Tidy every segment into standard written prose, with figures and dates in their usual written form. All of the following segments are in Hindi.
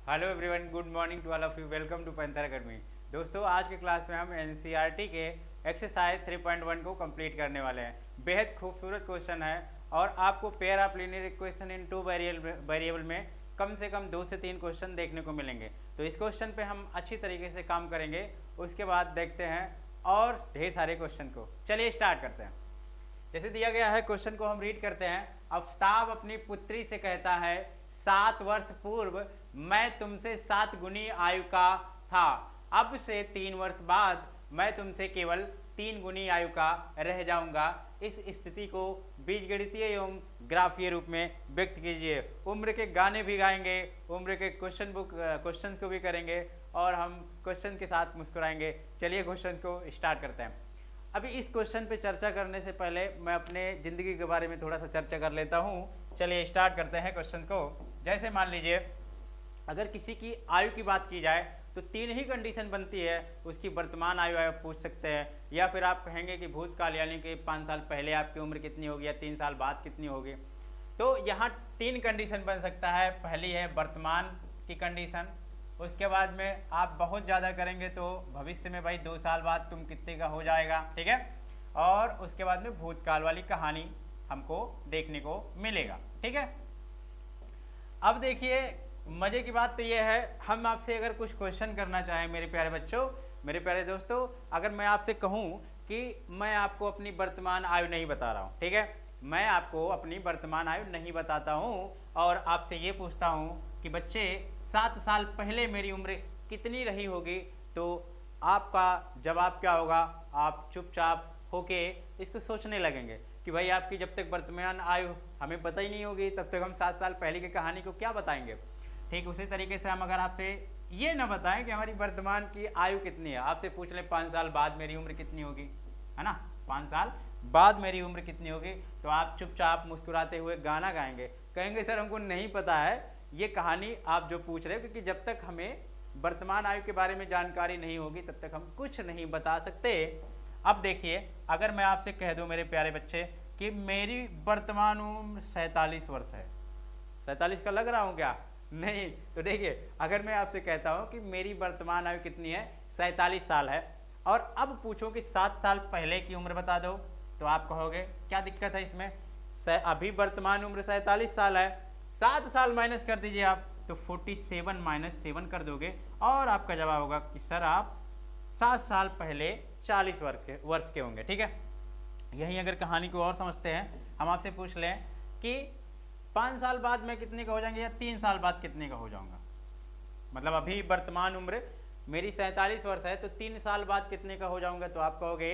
Hello everyone, good morning to all of you. Welcome to Panther Academy. दोस्तों, आज के क्लास में हम एनसीईआरटी के एक्सरसाइज 3.1 को कंप्लीट करने वाले हैं। बेहद खूबसूरत क्वेश्चन है और आपको pair of linear equation in two variable में कम से कम 2 से 3 क्वेश्चन देखने को मिलेंगे। तो इस क्वेश्चन पे हम अच्छी तरीके से काम करेंगे, उसके बाद देखते हैं और ढेर सारे क्वेश्चन को। चलिए स्टार्ट करते हैं। जैसे दिया गया है क्वेश्चन को हम रीड करते हैं। आफ्ताब अपनी पुत्री से कहता है, 7 वर्ष पूर्व मैं तुमसे 7 गुनी आयु का था, अब से 3 वर्ष बाद मैं तुमसे केवल 3 गुनी आयु का रह जाऊंगा। इस स्थिति को बीजगणितीय एवं ग्राफीय रूप में व्यक्त कीजिए। उम्र के गाने भी गाएंगे, उम्र के क्वेश्चन को भी करेंगे और हम क्वेश्चन के साथ मुस्कुराएंगे। चलिए क्वेश्चन को स्टार्ट करते हैं। अभी इस क्वेश्चन पे चर्चा करने से पहले मैं अपने ज़िंदगी के बारे में थोड़ा सा चर्चा कर लेता हूँ। चलिए स्टार्ट करते हैं क्वेश्चन को। जैसे मान लीजिए, अगर किसी की आयु की बात की जाए तो 3 ही कंडीशन बनती है। उसकी वर्तमान आयु आप पूछ सकते हैं, या फिर आप कहेंगे कि भूतकाल यानी कि 5 साल पहले आपकी उम्र कितनी होगी या 3 साल बाद कितनी होगी। तो यहाँ 3 कंडीशन बन सकता है। पहली है वर्तमान की कंडीशन, उसके बाद में आप बहुत ज़्यादा करेंगे तो भविष्य में भाई 2 साल बाद तुम कितने का हो जाएगा, ठीक है। और उसके बाद में भूतकाल वाली कहानी हमको देखने को मिलेगा, ठीक है। अब देखिए, मज़े की बात तो ये है, हम आपसे अगर कुछ क्वेश्चन करना चाहें मेरे प्यारे बच्चों, मेरे प्यारे दोस्तों, अगर मैं आपसे कहूँ कि मैं आपको अपनी वर्तमान आयु नहीं बता रहा हूँ, ठीक है, मैं आपको अपनी वर्तमान आयु नहीं बताता हूँ और आपसे ये पूछता हूँ कि बच्चे 7 साल पहले मेरी उम्र कितनी रही होगी, तो आपका जवाब क्या होगा? आप चुपचाप होके इसको सोचने लगेंगे कि भाई आपकी जब तक वर्तमान आयु हमें पता ही नहीं होगी तब तक हम 7 साल पहले की कहानी को क्या बताएंगे। ठीक उसी तरीके से हम अगर आपसे ये ना बताएं कि हमारी वर्तमान की आयु कितनी है, आपसे पूछ लें 5 साल बाद मेरी उम्र कितनी होगी, है ना, 5 साल बाद मेरी उम्र कितनी होगी, तो आप चुपचाप मुस्कुराते हुए गाना गाएंगे, कहेंगे सर हमको नहीं पता है ये कहानी आप जो पूछ रहे हो, क्योंकि जब तक हमें वर्तमान आयु के बारे में जानकारी नहीं होगी तब तक हम कुछ नहीं बता सकते। अब देखिए, अगर मैं आपसे कह दूं मेरे प्यारे बच्चे कि मेरी वर्तमान उम्र 47 वर्ष है, 47 का लग रहा हूँ क्या? नहीं। तो देखिए, अगर मैं आपसे कहता हूँ कि मेरी वर्तमान आयु कितनी है, 47 साल है, और अब पूछो कि 7 साल पहले की उम्र बता दो, तो आप कहोगे क्या दिक्कत है इसमें, अभी वर्तमान उम्र 47 साल है, 7 साल माइनस कर दीजिए आप, तो 47 माइनस 7 कर दोगे और आपका जवाब होगा कि सर आप 7 साल पहले 40 वर्ष के होंगे, ठीक है। यही अगर कहानी को और समझते हैं, हम आपसे पूछ लें कि 5 साल बाद मैं कितने का हो जाएंगे या 3 साल बाद कितने का हो जाऊंगा, मतलब अभी वर्तमान उम्र मेरी 47 वर्ष है तो 3 साल बाद कितने का हो जाऊंगा, तो आप कहोगे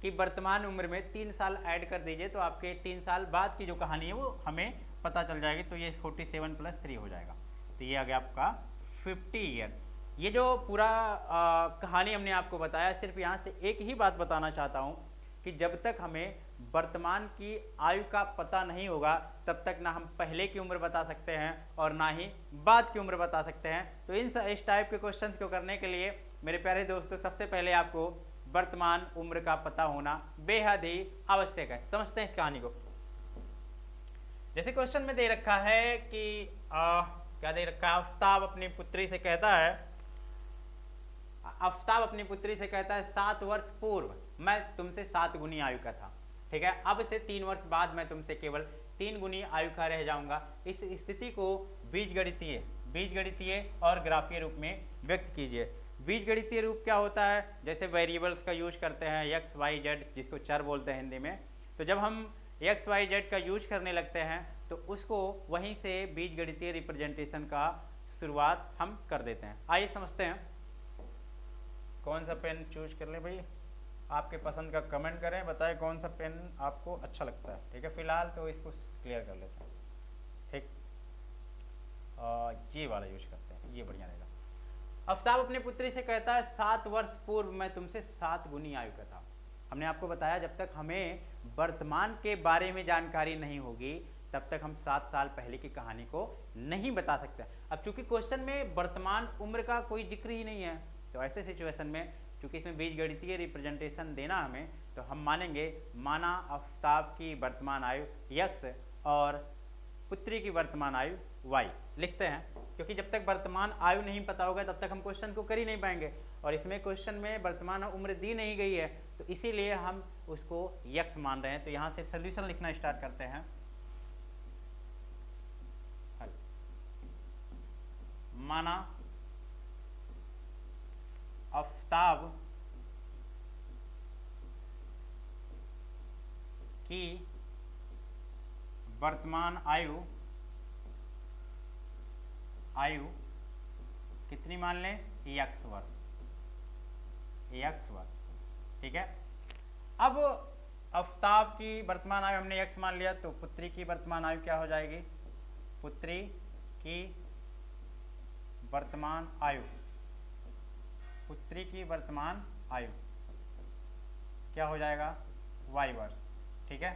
कि वर्तमान उम्र में 3 साल ऐड कर दीजिए तो आपके 3 साल बाद की जो कहानी है वो हमें पता चल जाएगी। तो ये 47 + 3 हो जाएगा, तो ये आ गया आपका 50 ईयर। ये जो पूरा कहानी हमने आपको बताया, सिर्फ यहाँ से एक ही बात बताना चाहता हूँ कि जब तक हमें वर्तमान की आयु का पता नहीं होगा तब तक ना हम पहले की उम्र बता सकते हैं और ना ही बाद की उम्र बता सकते हैं। तो इस टाइप के क्वेश्चंस को करने के लिए मेरे प्यारे दोस्तों, सबसे पहले आपको वर्तमान उम्र का पता होना बेहद ही आवश्यक है। समझते हैं इस कहानी को। जैसे क्वेश्चन में दे रखा है कि क्या दे रखा है, आफ्ताब अपनी पुत्री से कहता है, आफ्ताब अपनी पुत्री से कहता है 7 वर्ष पूर्व मैं तुमसे 7 गुनी आयु का था, ठीक है, अब से 3 वर्ष बाद मैं तुमसे केवल 3 गुनी आयु का रह जाऊंगा। इस स्थिति को बीजगणितीय और ग्राफीय रूप में व्यक्त कीजिए। बीजगणितीय रूप क्या होता है? जैसे वेरिएबल्स का यूज करते हैं, एक्स वाई जेड, जिसको चर बोलते हैं हिंदी में, तो जब हम एक्स वाई जेड का यूज करने लगते हैं तो उसको वहीं से बीजगणितीय रिप्रेजेंटेशन का शुरुआत हम कर देते हैं। आइए समझते हैं। कौन सा पेन चूज कर लें भाई, आपके पसंद का कमेंट करें, बताएं कौन सा पेन आपको अच्छा लगता है, ठीक है। फिलहाल तो इसको क्लियर कर लेते हैं, ठीक, ये वाला यूज करते हैं, ये बढ़िया रहेगा। आफ्ताब अपनी पुत्री से कहता है 7 वर्ष पूर्व मैं तुमसे 7 गुनी आयु का था। हमने आपको बताया जब तक हमें वर्तमान के बारे में जानकारी नहीं होगी तब तक हम 7 साल पहले की कहानी को नहीं बता सकते। अब चूंकि क्वेश्चन में वर्तमान उम्र का कोई जिक्र ही नहीं है, तो ऐसे सिचुएशन में चूंकि इसमें बीजगणितीय रिप्रेजेंटेशन देना हमें, तो हम माना आफ्ताब की वर्तमान आयु x और पुत्री की वर्तमान आयु y लिखते हैं। क्योंकि जब तक वर्तमान आयु नहीं पता होगा तब तक हम क्वेश्चन को कर ही नहीं पाएंगे, और इसमें क्वेश्चन में वर्तमान उम्र दी नहीं गई है, तो इसीलिए हम उसको यक्स मान रहे हैं। तो यहाँ से सोल्यूशन लिखना स्टार्ट करते हैं। माना आफताब की वर्तमान आयु कितनी मान लें, x वर्ष, ठीक है। अब आफताब की वर्तमान आयु हमने x मान लिया, तो पुत्री की वर्तमान आयु क्या हो जाएगी, पुत्री की वर्तमान आयु क्या हो जाएगा, y वर्ष, ठीक है।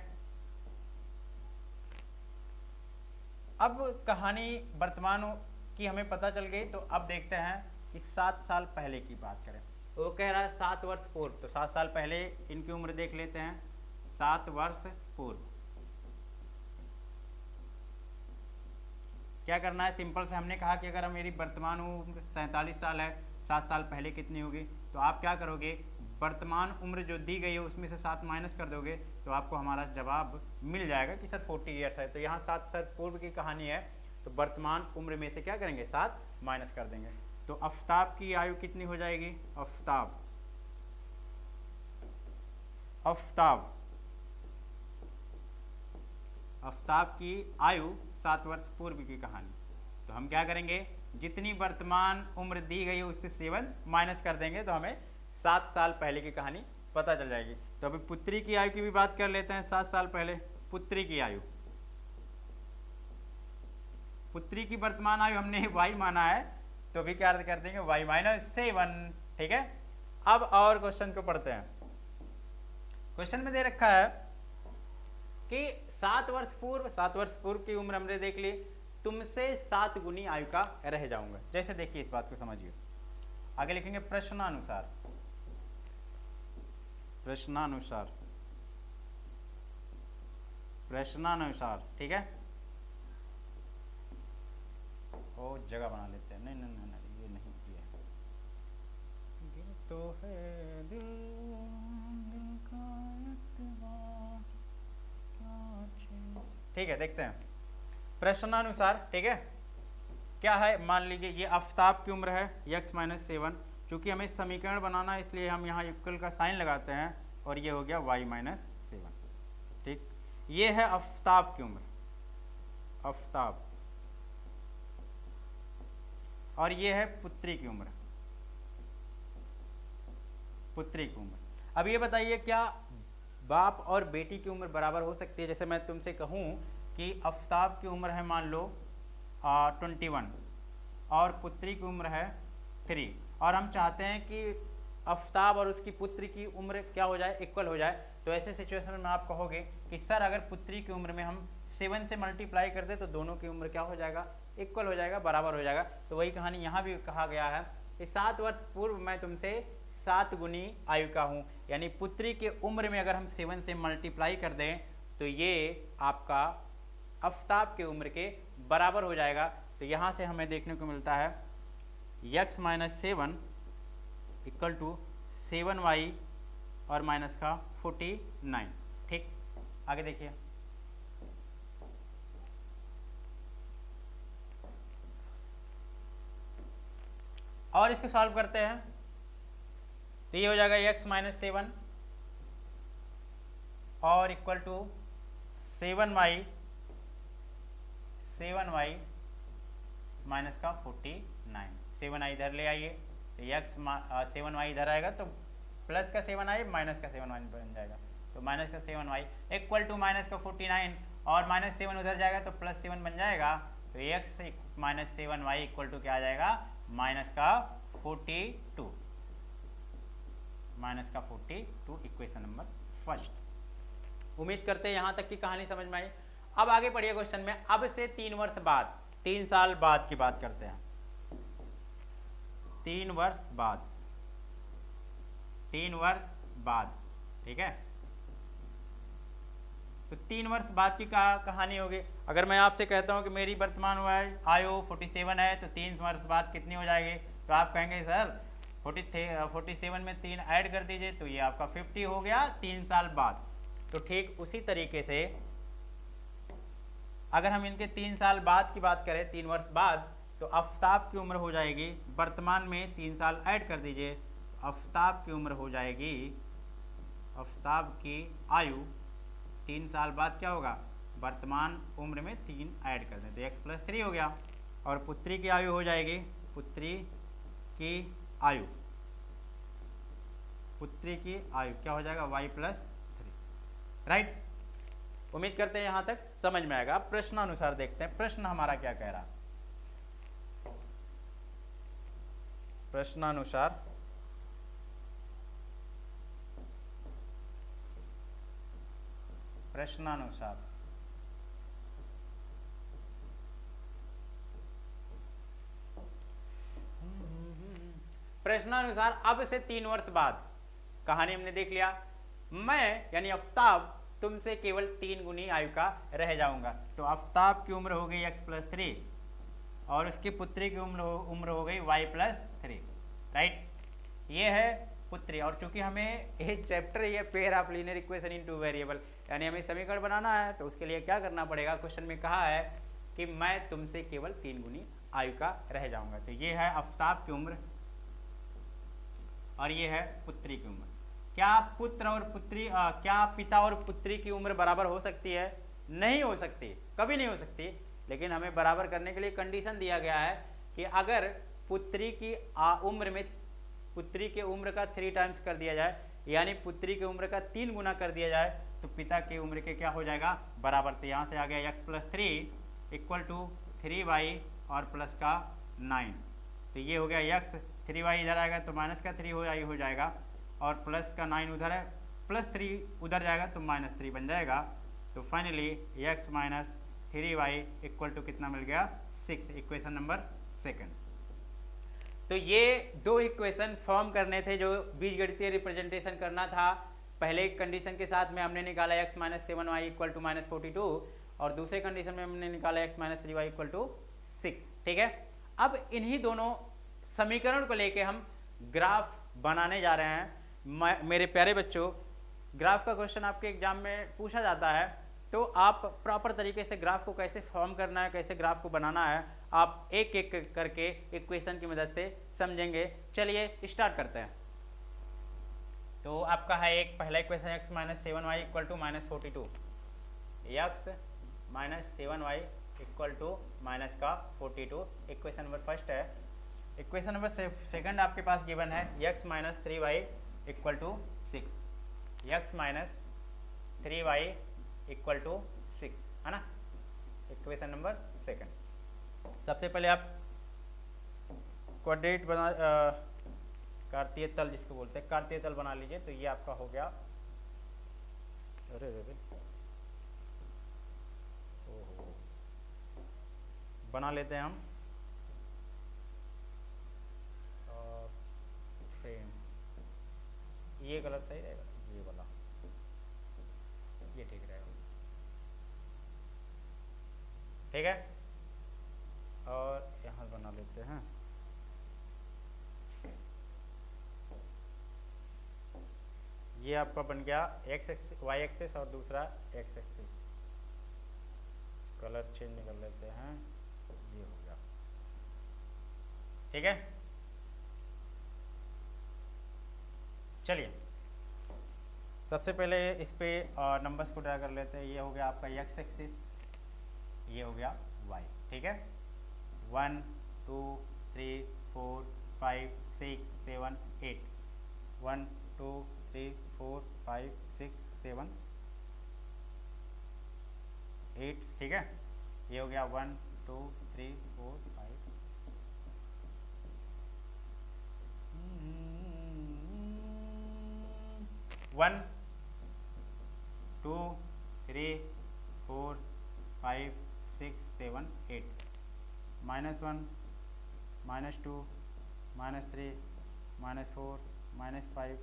अब कहानी वर्तमान की हमें पता चल गई, तो अब देखते हैं कि 7 साल पहले की बात करें। वो कह रहा है 7 वर्ष पूर्व, तो 7 साल पहले इनकी उम्र देख लेते हैं। 7 वर्ष पूर्व क्या करना है, सिंपल से हमने कहा कि अगर मेरी वर्तमान उम्र 47 साल है, 7 साल पहले कितनी होगी, तो आप क्या करोगे, वर्तमान उम्र जो दी गई है उसमें से 7 माइनस कर दोगे, तो आपको हमारा जवाब मिल जाएगा कि सर 40 ईयर्स है। तो यहाँ 7 साल पूर्व की कहानी है, तो वर्तमान उम्र में से क्या करेंगे, 7 माइनस कर देंगे। तो आफताब की आयु कितनी हो जाएगी, आफताब की आयु 7 वर्ष पूर्व की कहानी। तो हम क्या करेंगे, जितनी वर्तमान उम्र दी गई है उससे 7 माइनस कर देंगे, तो हमें 7 साल पहले की कहानी पता चल जाएगी। तो अभी पुत्री की आयु की भी बात कर लेते हैं। 7 साल पहले पुत्री की आयु, पुत्री की वर्तमान आयु हमने y माना है, तो भी क्या कर देंगे, y माइनस 7, ठीक है। अब और क्वेश्चन को पढ़ते हैं। क्वेश्चन में दे रखा है कि 7 वर्ष पूर्व की उम्र हमने देख ली, तुमसे 7 गुनी आयु का रह जाऊंगा। जैसे देखिए इस बात को समझिए, आगे लिखेंगे प्रश्नानुसार, ठीक है। ओ जगह बना लेते हैं, नहीं ये नहीं किया है, दिल तो है दिल का एतबार, ठीक है। देखते हैं प्रश्नानुसार, ठीक है। क्या है, मान लीजिए ये आफताब की उम्र है x माइनस 7, चूंकि हमें समीकरण बनाना है इसलिए हम यहाँ इक्वल का साइन लगाते हैं, और ये हो गया y माइनस 7, ठीक। ये है आफताब की उम्र, और ये है पुत्री की उम्र, अब ये बताइए क्या बाप और बेटी की उम्र बराबर हो सकती है। जैसे मैं तुमसे कहूँ कि आफताब की उम्र है मान लो 21 और पुत्री की उम्र है 3, और हम चाहते हैं कि आफताब और उसकी पुत्री की उम्र क्या हो जाए, इक्वल हो जाए। तो ऐसे सिचुएशन में आप कहोगे कि सर अगर पुत्री की उम्र में हम 7 से मल्टीप्लाई कर दे तो दोनों की उम्र क्या हो जाएगा, इक्वल हो जाएगा, बराबर हो जाएगा। तो वही कहानी यहाँ भी कहा गया है कि 7 वर्ष पूर्व मैं तुमसे 7 गुनी आयु का हूँ, यानी पुत्री की उम्र में अगर हम 7 से मल्टीप्लाई कर दें तो ये आपका आफताब की उम्र के बराबर हो जाएगा। तो यहाँ से हमें देखने को मिलता है x minus 7 equal to 7y और माइनस का 49, ठीक। आगे देखिए, और इसको सॉल्व करते हैं, तो ये हो जाएगा x माइनस 7 और इक्वल टू 7y माइनस का 49, 7i इधर ले आइए, तो x 7y इधर आएगा तो प्लस का 7i माइनस का 7y बन जाएगा, तो माइनस का 7y इक्वल टू माइनस का 49, और माइनस 7 उधर जाएगा तो प्लस 7 बन जाएगा। तो x minus 7y equal to क्या आ जाएगा, माइनस का 42, इक्वेशन नंबर फर्स्ट। उम्मीद करते हैं यहाँ तक की कहानी समझ में आई। अब आगे पढ़िए क्वेश्चन में, अब से 3 वर्ष बाद, 3 साल बाद की बात करते हैं। 3 वर्ष बाद, ठीक है। तो तो 3 वर्ष बाद की कहानी होगी। अगर मैं आपसे कहता हूँ कि मेरी वर्तमान आयु 47 है, तो 3 वर्ष बाद कितनी हो जाएगी? तो आप कहेंगे सर 47 में 3 ऐड कर दीजिए, तो ये आपका 50 हो गया 3 साल बाद। तो ठीक उसी तरीके से अगर हम इनके 3 साल बाद की बात करें, 3 वर्ष बाद, तो आफ्ताब की उम्र हो जाएगी, वर्तमान में 3 साल ऐड कर दीजिए, आफ्ताब की उम्र हो जाएगी, आफ्ताब की आयु 3 साल बाद क्या होगा? वर्तमान उम्र में 3 ऐड कर दें तो x+3 हो गया। और पुत्री की आयु हो जाएगी, पुत्री की आयु, पुत्री की आयु क्या हो जाएगा? y+3। राइट, उम्मीद करते हैं यहां तक समझ में आएगा। अब प्रश्नानुसार देखते हैं प्रश्न हमारा क्या कह रहा है। प्रश्नानुसार प्रश्नानुसार प्रश्नानुसार अब से 3 वर्ष बाद कहानी हमने देख लिया। मैं यानी आफ्ताब तुमसे केवल 3 गुनी आयु का रह जाऊंगा। तो आफ्ताब की उम्र हो गई x+3 और उसकी पुत्री की उम्र हो गई y+3। राइट, ये है पुत्री। और चूंकि हमें ये चैप्टर ये pair of linear equation in 2 variable, यानी हमें समीकरण बनाना है, तो उसके लिए क्या करना पड़ेगा? क्वेश्चन में कहा है कि मैं तुमसे केवल 3 गुनी आयु का रह जाऊंगा। तो ये है आफ्ताब की उम्र और ये है पुत्री की उम्र। क्या पुत्र और पुत्री क्या पिता और पुत्री की उम्र बराबर हो सकती है? नहीं हो सकती, कभी नहीं हो सकती। लेकिन हमें बराबर करने के लिए कंडीशन दिया गया है कि अगर पुत्री की उम्र में पुत्री के उम्र का 3 टाइम्स कर दिया जाए, यानी पुत्री की उम्र का 3 गुना कर दिया जाए, तो पिता की उम्र के क्या हो जाएगा? बराबर। तो यहाँ से आ गया x+3 = 3y और प्लस का 9। तो ये हो गया x, 3y इधर आएगा तो माइनस का 3y हो जाएगा और प्लस का 9 उधर है, +3 उधर जाएगा तो -3 बन जाएगा। तो फाइनली x - 3y = कितना मिल गया? 6। Equation number 2। तो ये 2 इक्वेशन फॉर्म करने थे जो बीजगणितीय रिप्रेजेंटेशन करना था। पहले एक कंडीशन के साथ में हमने निकाला x - 7y = -42 और दूसरे कंडीशन में हमने निकाला x - 3y = 6। ठीक है, अब इन्हीं दोनों समीकरण को लेके हम ग्राफ बनाने जा रहे हैं। मेरे प्यारे बच्चों, ग्राफ का क्वेश्चन आपके एग्जाम में पूछा जाता है, तो आप प्रॉपर तरीके से ग्राफ को कैसे फॉर्म करना है, कैसे ग्राफ को बनाना है, आप एक एक करके इक्वेशन की मदद से समझेंगे। चलिए स्टार्ट करते हैं। तो आपका है एक पहला equation x - 7y = -42, x - 7y = -42 equation number first है। इक्वेशन नंबर सेकंड आपके पास गिवन है x - 3y = 6, x - 3y = 6 है ना। Equation number second. सबसे पहले आप क्वाड्रेट बना कार्तीय तल जिसको बोलते हैं, कार्तीय तल बना लीजिए। तो ये आपका हो गया, अरे ओहो, बना लेते हैं हम फ्रेम। ये कलर सही रहेगा, ये वाला, ये ठीक रहेगा। ठीक है, और यहाँ बना लेते हैं। ये आपका बन गया y एक्सिस और दूसरा x एक्सिस। कलर चेंज कर लेते हैं, ये हो गया। ठीक है, चलिए सबसे पहले इस पे नंबर्स को ड्रा कर लेते हैं। ये हो गया आपका x एक्सिस, ये हो गया y। ठीक है, 1 2 3 4 5 6 7 8, 1 2 3 4 5 6 7 8। ठीक है, ये हो गया 1 2 3 4 5 1 2 3 4 5 6 7 8, -1 -2 -3 -4 -5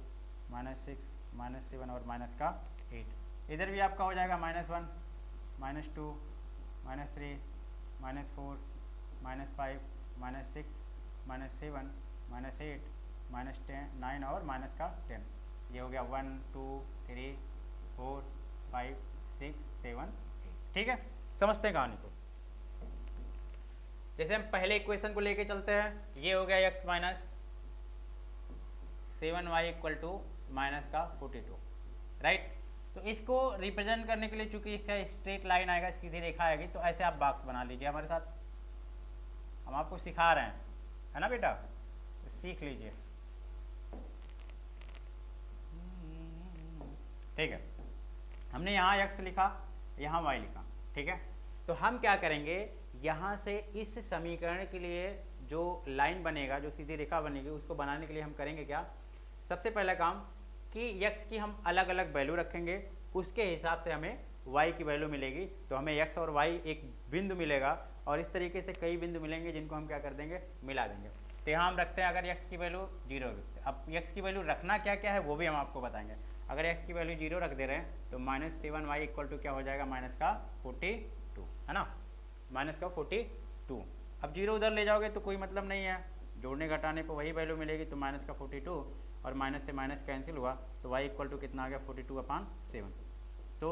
-6 -7 और माइनस का 8। इधर भी आपका हो जाएगा -1, -2, -3, -4, -5, -6, -7, -8, -10, 9 और माइनस का 10। ये हो गया 1 2 3 4 5 6 7 8। ठीक है, समझते हैं कहानी को। जैसे हम पहले इक्वेशन को लेके चलते हैं, ये हो गया x minus 7y equal to minus का 42, राइट। तो इसको रिप्रेजेंट करने के लिए चूंकि इसका स्ट्रेट लाइन आएगा, सीधी रेखा आएगी, तो ऐसे आप बॉक्स बना लीजिए हमारे साथ। हम आपको सिखा रहे हैं, है ना बेटा, तो सीख लीजिए। ठीक है, हमने यहाँ x लिखा, यहाँ y लिखा, ठीक है। तो हम क्या करेंगे, यहाँ से इस समीकरण के लिए जो लाइन बनेगा, जो सीधी रेखा बनेगी, उसको बनाने के लिए हम करेंगे क्या, सबसे पहला काम कि x की हम अलग अलग वैल्यू रखेंगे, उसके हिसाब से हमें y की वैल्यू मिलेगी। तो हमें x और y एक बिंदु मिलेगा, और इस तरीके से कई बिंदु मिलेंगे जिनको हम क्या कर देंगे, मिला देंगे। तो यहाँ हम रखते हैं अगर x की वैल्यू 0 रखते हैं। अब x की वैल्यू रखना क्या क्या है वो भी हम आपको बताएंगे। अगर x की वैल्यू 0 रख दे रहे हैं तो -7y इक्वल टू क्या हो जाएगा, माइनस का 42, है ना, माइनस का 42। अब 0 उधर ले जाओगे तो कोई मतलब नहीं है, जोड़ने घटाने पर वही वैल्यू मिलेगी। तो माइनस का 42 और माइनस से माइनस कैंसिल हुआ, तो y इक्वल टू कितना आ गया, 42/7। तो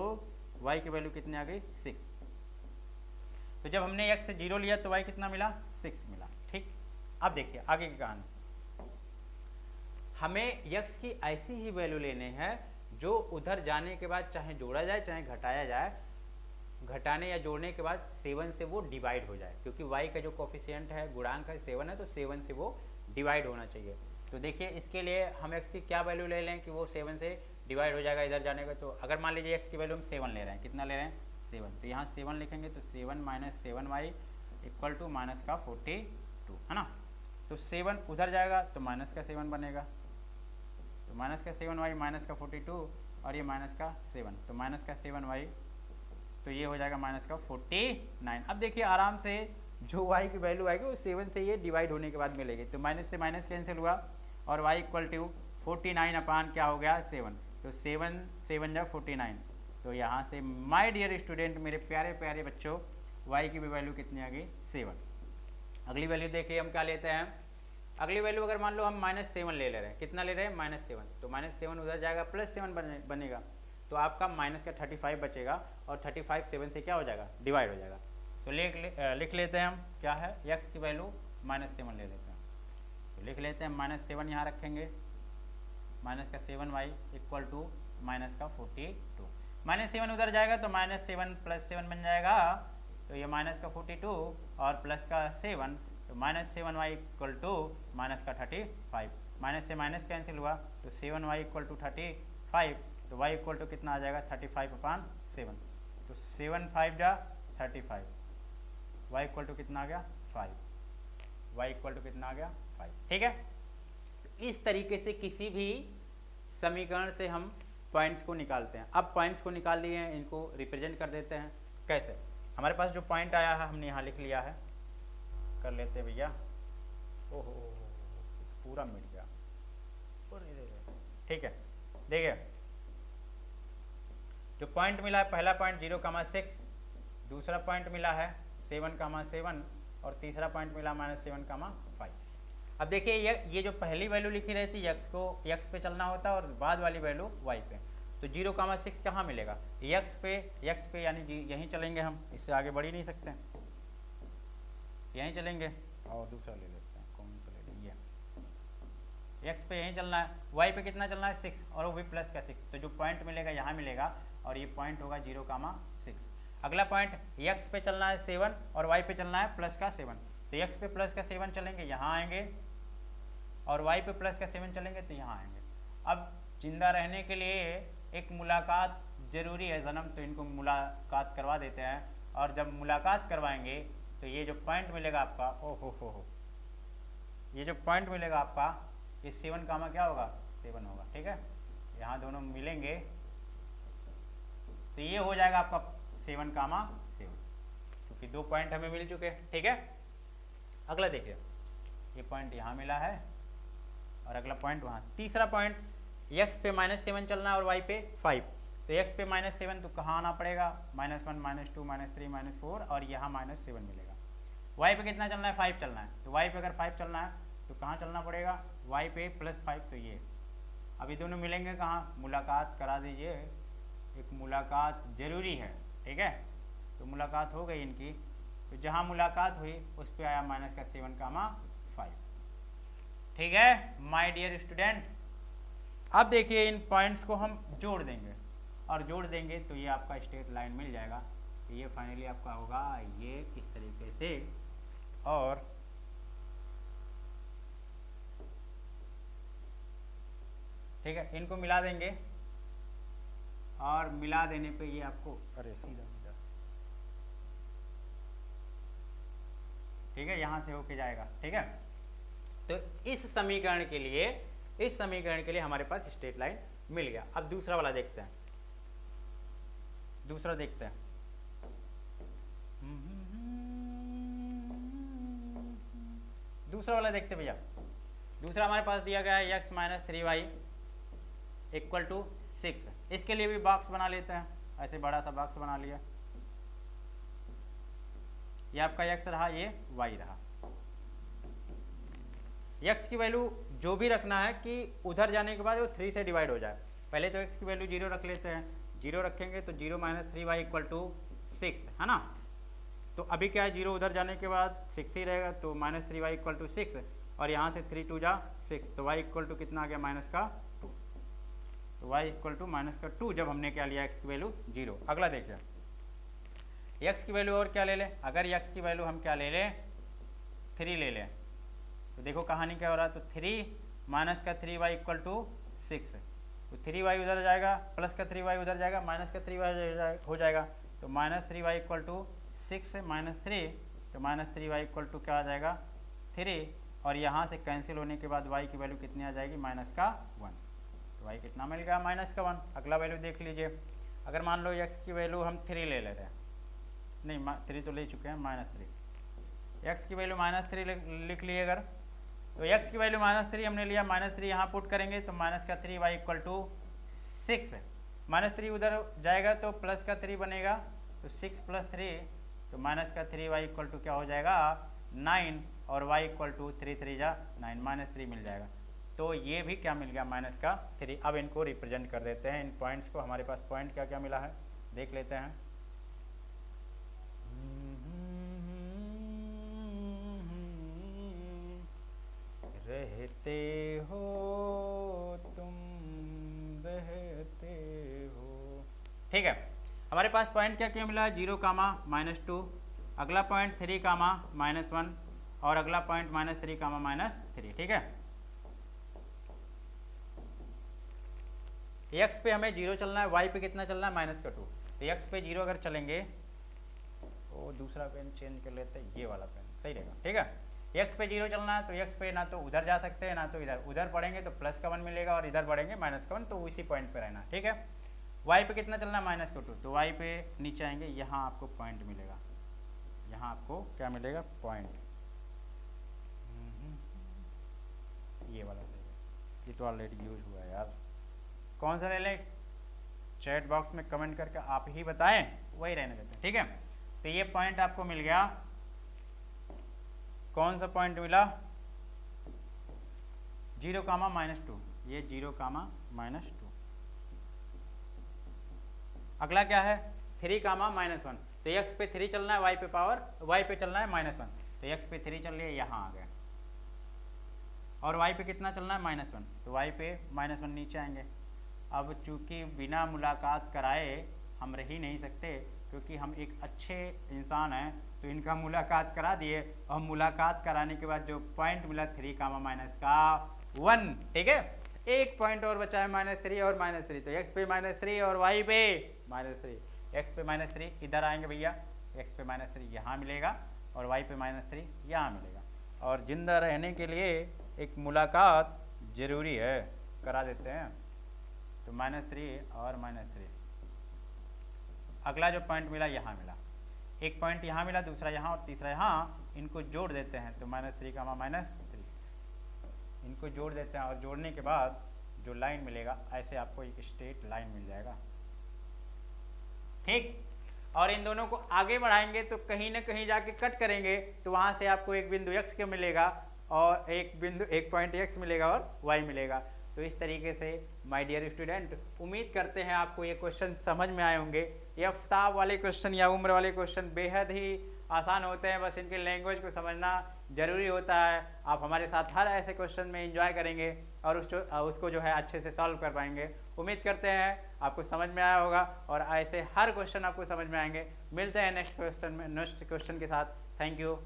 y की वैल्यू कितनी आ गई, 6। तो जब हमने x से 0 लिया तो y कितना मिला, 6 मिला। ठीक, अब देखिए आगे की कहानी। हमें x की ऐसी ही वैल्यू लेने हैं जो उधर जाने के बाद चाहे जोड़ा जाए चाहे घटाया जाए, घटाने या जोड़ने के बाद 7 से वो डिवाइड हो जाए, क्योंकि y का जो कोफिशिएंट है, गुणांक है 7 है, तो 7 से वो डिवाइड होना चाहिए। तो देखिए इसके लिए हम x की क्या वैल्यू ले लें कि वो 7 से डिवाइड हो जाएगा इधर जाने का। तो अगर मान लीजिए x की वैल्यू हम 7 ले रहे हैं, कितना ले रहे हैं, 7, तो यहाँ 7 लिखेंगे, तो 7 - 7y इक्वल टू माइनस का 42, है ना। तो 7 उधर जाएगा तो माइनस का 7 बनेगा, तो माइनस का 7y माइनस का 42 और ये माइनस का 7, तो माइनस का 7y, तो ये हो जाएगा माइनस का 49। अब देखिए आराम से जो y की वैल्यू आएगी वो 7 से ये डिवाइड होने के बाद मिलेगी। तो माइनस से माइनस कैंसिल हुआ और y इक्वल टू 49 अपान क्या हो गया, 7, तो 7 7 जा 49। तो यहाँ से माय डियर स्टूडेंट, मेरे प्यारे प्यारे बच्चों, y की भी वैल्यू कितनी आ गई, 7। अगली वैल्यू देखिए हम क्या लेते हैं। अगली वैल्यू अगर मान लो हम -7 ले रहे हैं, कितना ले रहे हैं, -7, तो -7 उधर जाएगा, +7 बनेगा, तो आपका माइनस का 35 बचेगा, और 35 7 से क्या हो जाएगा, डिवाइड हो जाएगा। तो लिख लेते हैं हम, क्या है, x की वैल्यू -7 ले लेते हैं। तो लिख लेते हैं -7 यहाँ रखेंगे, माइनस का 7y इक्वल टू माइनस का 42। -7 उधर जाएगा तो -7 + 7 बन जाएगा, तो ये माइनस का 42 और प्लस का 7, तो -7y इक्वल टू माइनस का 35। माइनस से माइनस कैंसिल हुआ, तो 7y इक्वल टू 35, तो y इक्वल टू कितना आ जाएगा, 35/7। तो 7 5 जा 35, y इक्वल टू कितना आ गया, 5, y इक्वल टू कितना आ गया, 5। ठीक है, इस तरीके से किसी भी समीकरण से हम पॉइंट्स को निकालते हैं। अब पॉइंट्स को निकाल लिए हैं, इनको रिप्रेजेंट कर देते हैं। कैसे, हमारे पास जो पॉइंट आया है हमने यहाँ लिख लिया है, कर लेते हैं भैया। ओहो पूरा मिट गया, ठीक है। देखिए जो पॉइंट मिला है, पहला पॉइंट 0,6, दूसरा पॉइंट मिला है 7,7 और तीसरा पॉइंट मिला -7,5। अब देखिए ये जो पहली वैल्यू लिखी रहती है, x पे चलना होता है और बाद वाली वैल्यू y पे। तो 0,6 कहाँ मिलेगा, x पे यानी यहीं चलेंगे हम, इससे आगे बढ़ ही नहीं सकते, यहीं चलेंगे। और दूसरा ले लेते हैं, कौन सा ले लेंगे, x पे यहीं चलना है, y पे कितना चलना है, 6, और वो भी प्लस का 6। तो जो पॉइंट मिलेगा यहाँ मिलेगा, और ये पॉइंट होगा 0,6। अगला पॉइंट x पे चलना है 7 और y पे चलना है प्लस का 7। तो x पे प्लस का 7 चलेंगे, यहाँ आएंगे, और y पे प्लस का 7 चलेंगे तो यहाँ आएंगे। अब जिंदा रहने के लिए एक मुलाकात ज़रूरी है जन्म, तो इनको मुलाकात करवा देते हैं। और जब मुलाकात करवाएंगे तो ये जो पॉइंट मिलेगा आपका, हो, ये जो पॉइंट मिलेगा आपका, ये 7 कामा क्या होगा, 7 होगा। ठीक है, यहाँ दोनों मिलेंगे तो ये हो जाएगा आपका 7,7, क्योंकि 2 पॉइंट हमें मिल चुके हैं। ठीक है, अगला देखिए, ये पॉइंट यहाँ मिला है और अगला पॉइंट वहाँ। तीसरा पॉइंट, x पे -7 चलना है और y पे 5। तो x पे -7 तो कहाँ आना पड़ेगा, -1 -2 -3 -4 और यहाँ -7 मिलेगा। y पे कितना चलना है, 5 चलना है, तो y पे अगर 5 चलना है तो कहाँ चलना पड़ेगा, y पे +5, तो ये अभी दोनों मिलेंगे कहाँ, मुलाकात करा दीजिए, एक मुलाकात ज़रूरी है, ठीक है। तो मुलाकात हो गई इनकी, तो जहाँ मुलाकात हुई उस पर आया -7, ठीक है माय डियर स्टूडेंट। अब देखिए इन पॉइंट्स को हम जोड़ देंगे और जोड़ देंगे तो ये आपका स्ट्रेट लाइन मिल जाएगा। तो ये फाइनली आपका होगा ये इस तरीके से, और ठीक है इनको मिला देंगे और मिला देने पे ये आपको अरे सीधा ठीक है यहाँ से होके जाएगा, ठीक है। तो इस समीकरण के लिए हमारे पास स्ट्रेट लाइन मिल गया। अब दूसरा वाला देखते हैं, दूसरा देखते हैं। दूसरा वाला देखते भैया। दूसरा हमारे पास दिया गया है x - 3y = 6। इसके लिए भी बॉक्स बना लेते हैं, ऐसे बड़ा सा बॉक्स बना लिया। ये आपका x रहा, ये y रहा। x की वैल्यू जो भी रखना है कि उधर जाने के बाद वो 3 से डिवाइड हो जाए। पहले तो x की वैल्यू 0 रख लेते हैं, 0 रखेंगे तो 0 - 3y = 6 है ना। तो अभी क्या है, 0 उधर जाने के बाद 6 ही रहेगा, तो -3y = 6 और यहाँ से 3 × 2 = 6, तो y = कितना आ गया, -2। तो y = -2 जब हमने क्या लिया, x की वैल्यू 0। अगला देखिए x की वैल्यू और क्या ले लें, अगर x की वैल्यू हम क्या ले लें, 3 ले लें, तो देखो कहानी क्या हो रहा है। तो 3 - 3y = 6, तो 3y उधर जाएगा, +3y उधर जाएगा, -3y हो जाएगा, तो -3y = 6 -3, तो -3y = क्या आ जाएगा, 3, और यहाँ से कैंसिल होने के बाद y की वैल्यू कितनी आ जाएगी, -1। तो y कितना मिल गया, -1। अगला वैल्यू देख लीजिए। अगर मान लो x की वैल्यू हम 3 ले रहे हैं, नहीं 3 तो ले चुके हैं, -3, x की वैल्यू -3 लिख लिए। अगर तो x की वैल्यू -3 हमने लिया, -3 यहाँ पुट करेंगे तो -3y = 6, -3 उधर जाएगा तो +3 बनेगा, तो 6 + 3, तो -3y = क्या हो जाएगा, 9, और y = 3 3 जा 9, -3 मिल जाएगा। तो ये भी क्या मिल गया, -3। अब इनको रिप्रेजेंट कर देते हैं, इन पॉइंट्स को। हमारे पास पॉइंट क्या क्या मिला है देख लेते हैं। रहते हो तुम, रहते हो, ठीक है। हमारे पास पॉइंट क्या क्या मिला है, 0, -2, अगला पॉइंट 3, -1, और अगला पॉइंट -3, -3, ठीक है। x पे हमें 0 चलना है, y पे कितना चलना है, -2। तो x पे 0 अगर चलेंगे, तो दूसरा पेन चेंज कर लेते हैं, ये वाला पेन सही रहेगा, ठीक है। x पे 0 चलना है, तो x पे ना तो उधर जा सकते हैं ना तो इधर, उधर पढ़ेंगे तो +1 मिलेगा और इधर पढ़ेंगे -1, तो उसी पॉइंट पे रहना, ठीक है। y पे कितना चलना है, -2, तो y पे नीचे आएंगे, यहाँ आपको पॉइंट मिलेगा, यहाँ आपको क्या मिलेगा, पॉइंट, ये वाला मिलेगा। ये तो ऑलरेडी यूज हुआ है यार, कौन सा ले लें, चैट बॉक्स में कमेंट करके आप ही बताएं, वही रहने देते हैं, ठीक है। तो ये पॉइंट आपको मिल गया, कौन सा पॉइंट मिला, 0, -2, ये 0, -2। अगला क्या है, 3, -1, तो x पे 3 चलना है, y पे चलना है -1, तो x पे 3 चल रही है, यहाँ आ गए, और y पे कितना चलना है, -1, तो y पे -1 नीचे आएंगे। अब चूंकि बिना मुलाकात कराए हम रह ही नहीं सकते, क्योंकि हम एक अच्छे इंसान हैं, तो इनका मुलाकात करा दिए, और मुलाकात कराने के बाद जो पॉइंट मिला 3, -1, ठीक है। एक पॉइंट और बचा है, -3 और -3, तो x पे -3 और y पे -3, x पे -3 इधर आएंगे भैया, x पे -3 यहाँ मिलेगा और y पे -3 यहाँ मिलेगा। और जिंदा रहने के लिए एक मुलाकात ज़रूरी है, करा देते हैं, तो -3 और -3। अगला जो पॉइंट मिला यहाँ मिला, एक पॉइंट यहाँ मिला, दूसरा यहाँ और तीसरा यहाँ, इनको जोड़ देते हैं, तो -3, -3 इनको जोड़ देते हैं, और जोड़ने के बाद जो लाइन मिलेगा, ऐसे आपको एक स्ट्रेट लाइन मिल जाएगा, ठीक। और इन दोनों को आगे बढ़ाएंगे तो कहीं ना कहीं जाके कट करेंगे तो वहाँ से आपको एक बिंदु x के मिलेगा और एक पॉइंट x मिलेगा और y मिलेगा। तो इस तरीके से माय डियर स्टूडेंट, उम्मीद करते हैं आपको ये क्वेश्चन समझ में आए होंगे। ये आफ्ताब वाले क्वेश्चन या उम्र वाले क्वेश्चन बेहद ही आसान होते हैं, बस इनके लैंग्वेज को समझना ज़रूरी होता है। आप हमारे साथ हर ऐसे क्वेश्चन में एंजॉय करेंगे और उसको जो है अच्छे से सॉल्व कर पाएंगे। उम्मीद करते हैं आपको समझ में आया होगा और ऐसे हर क्वेश्चन आपको समझ में आएंगे। मिलते हैं नेक्स्ट क्वेश्चन के साथ। Thank you.